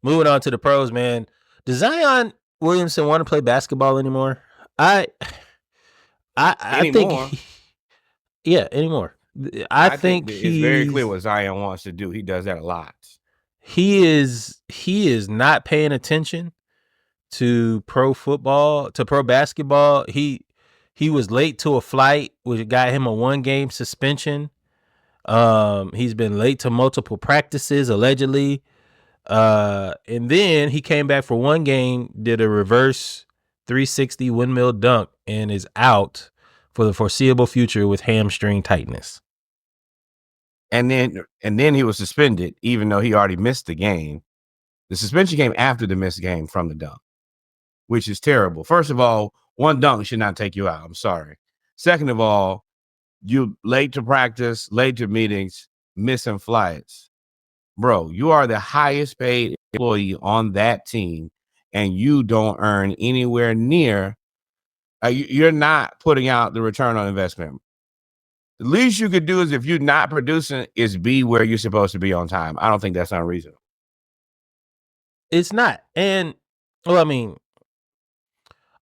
moving on to the pros, man. Does Zion Williamson want to play basketball anymore? I I think Anymore. yeah, anymore. I I think think that it's very clear what Zion wants to do. He does that a lot. he is not paying attention to pro football, to pro basketball. He was late to a flight, which got him a 1-game suspension. He's been late to multiple practices, allegedly. And then he came back for 1 game, did a reverse 360 windmill dunk, and is out for the foreseeable future with hamstring tightness. And then he was suspended, even though he already missed the game. The suspension came after the missed game from the dunk, which is terrible. First of all, 1 dunk should not take you out. I'm sorry. Second of all, you late to practice, late to meetings, missing flights. Bro, you are the highest paid employee on that team, and you don't earn anywhere near. You're not putting out the return on investment. The least you could do is, if you're not producing, is be where you're supposed to be on time. I don't think that's unreasonable. It's not. And, well, I mean,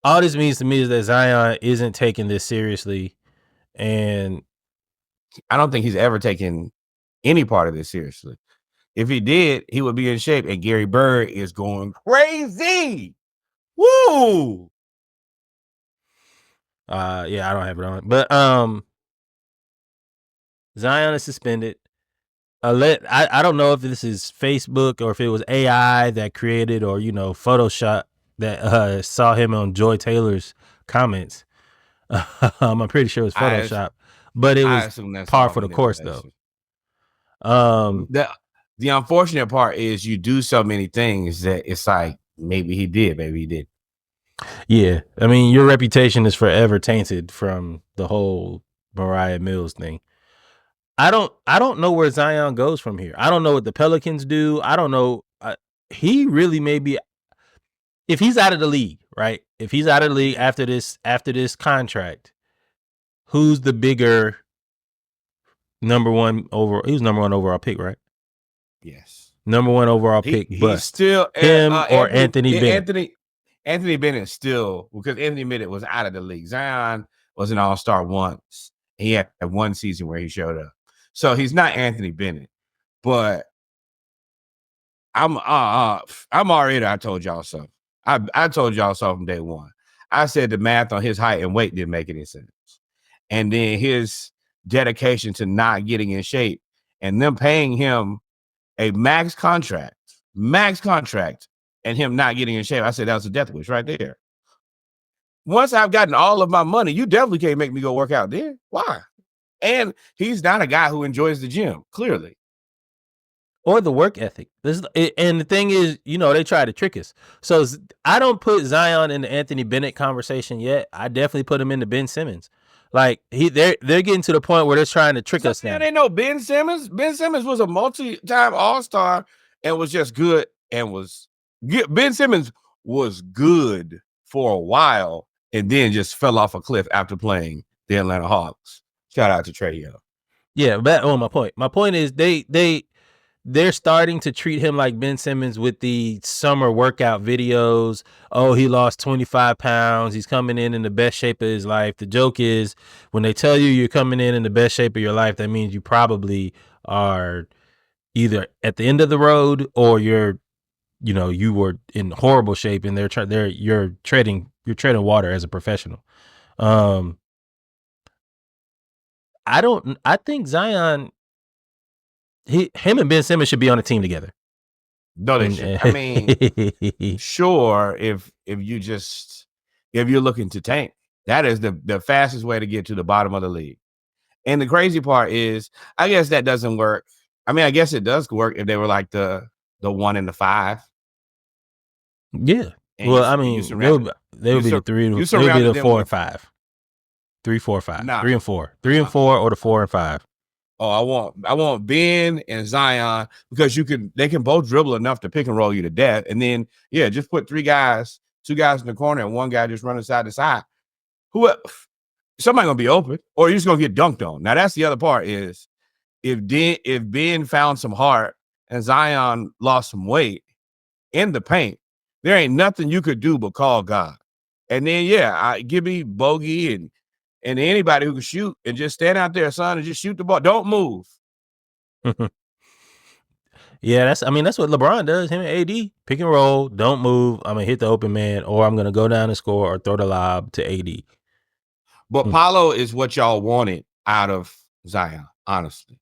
all this means to me is that Zion isn't taking this seriously. And I don't think he's ever taken any part of this seriously. If he did, he would be in shape. And Gary Bird is going crazy. Woo! Yeah, I don't have it on. But Zion is suspended. I don't know if this is Facebook or if it was AI that created, or Photoshop that saw him on Joy Taylor's comments. I'm pretty sure it was Photoshop, but it was par for the course though. The unfortunate part is you do so many things that it's like, maybe he did, maybe he did. Yeah, I mean, your reputation is forever tainted from the whole Mariah Mills thing. I don't know where Zion goes from here. I don't know what the Pelicans do. I don't know. He really may be, if he's out of the league, right? If he's out of the league after this contract, who's the bigger number one overall? He was number 1 overall pick, right? Yes, number 1 overall pick. He's still him or Anthony Bennett. Anthony Bennett still, because Anthony Bennett was out of the league. Zion was an all-star once. He had 1 season where he showed up. So he's not Anthony Bennett. But I'm already, I told y'all so. I told y'all so from day one. I said the math on his height and weight didn't make any sense. And then his dedication to not getting in shape and them paying him a max contract, and him not getting in shape. I said that was a death wish right there. Once I've gotten all of my money, you definitely can't make me go work out there. Why? And he's not a guy who enjoys the gym, clearly. Or the work ethic. And the thing is, they try to trick us. So I don't put Zion in the Anthony Bennett conversation yet. I definitely put him into Ben Simmons. Like they're getting to the point where they're trying to trick us now. They know Ben Simmons. Ben Simmons was a multi-time All-Star and was just good Ben Simmons was good for a while and then just fell off a cliff after playing the Atlanta Hawks. Shout out to Trey Young. Yeah, but my point. My point is they're starting to treat him like Ben Simmons with the summer workout videos. Oh, he lost 25 pounds. He's coming in the best shape of his life. The joke is, when they tell you you're coming in the best shape of your life, that means you probably are either at the end of the road or you were in horrible shape and you're treading water as a professional. I think Zion, him and Ben Simmons should be on a team together. No, they should. I mean, sure, if you're looking to tank, that is the fastest way to get to the bottom of the league. And the crazy part is, I guess that doesn't work. I mean, I guess it does work if they were like the 1 and the 5. Yeah. And well, I mean, they would be the 3. They would be the 4 and 5. 3, 4, 5. 3 and 4. 3 and 4, or the 4 and 5. Oh, I want Ben and Zion, because they can both dribble enough to pick and roll you to death. And then, just put 2 guys in the corner and 1 guy just running side to side. Somebody gonna be open, or you're just gonna get dunked on. Now that's the other part is, if Ben found some heart and Zion lost some weight, in the paint, there ain't nothing you could do but call God. And then, give me Bogey and anybody who can shoot and just stand out there, son, and just shoot the ball. Don't move. Yeah, that's what LeBron does. Him and AD, pick and roll, don't move. I'm gonna hit the open man, or I'm gonna go down and score, or throw the lob to AD. But Paolo is what y'all wanted out of Zion, honestly.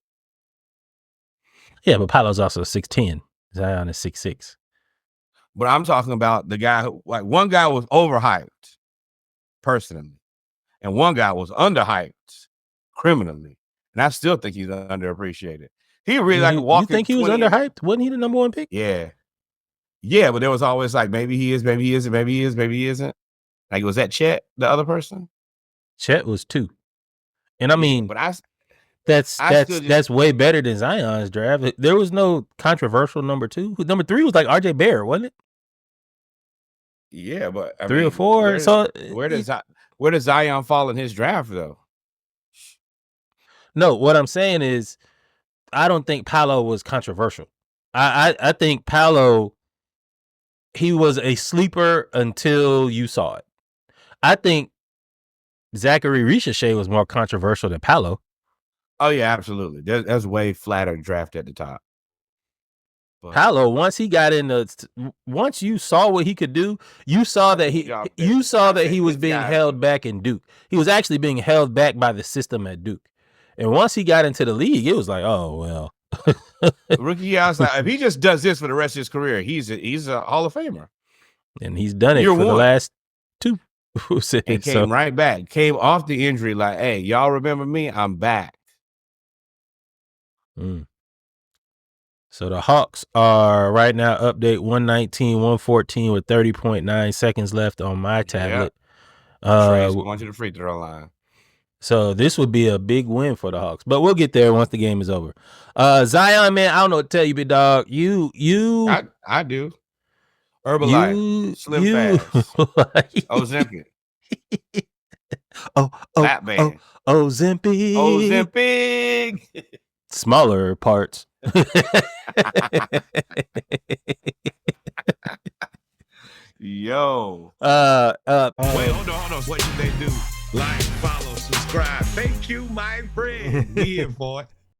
Yeah, but Paolo's also 6'10". Zion is 6'6". But I'm talking about the guy who, like, one guy was overhyped personally, and one guy was underhyped criminally. And I still think he's underappreciated. He really like walking. You think he was underhyped? Wasn't he the number one pick? Yeah. Yeah, but there was always like, maybe he is, maybe he isn't, maybe he is, maybe he isn't. Like, was that Chet, the other person? Chet was 2. And I mean, but that's way better than Zion's draft. There was no controversial number 2. Number 3 was like RJ Barrett, wasn't it? Yeah, but 3 or 4. Where does Zion fall in his draft though? No, what I'm saying is, I don't think Paolo was controversial. I think Paolo, he was a sleeper until you saw it. I think Zachary Ricochet was more controversial than Paolo. Oh yeah, absolutely. There's way flatter draft at the top. But Paolo, once you saw what he could do, you saw that he was being held back in Duke. He was actually being held back by the system at Duke. And once he got into the league, it was like, oh well. Rookie, I was like, if he just does this for the rest of his career, he's a Hall of Famer. And he's done it for the last 2. And came right back. Came off the injury like, hey, y'all remember me? I'm back. So the Hawks are right now update 119-114 with 30.9 seconds left on my tablet. Trey's going to the free throw line. So this would be a big win for the Hawks, but we'll get there once the game is over. Zion, man, I don't know what to tell you, big dog. I do. Herbalife, Slim Fast, Ozempic. Batman. Ozempic. Smaller parts. Yo. Wait, hold on. What should they do? Like, follow, subscribe. Thank you, my friend. We in for it.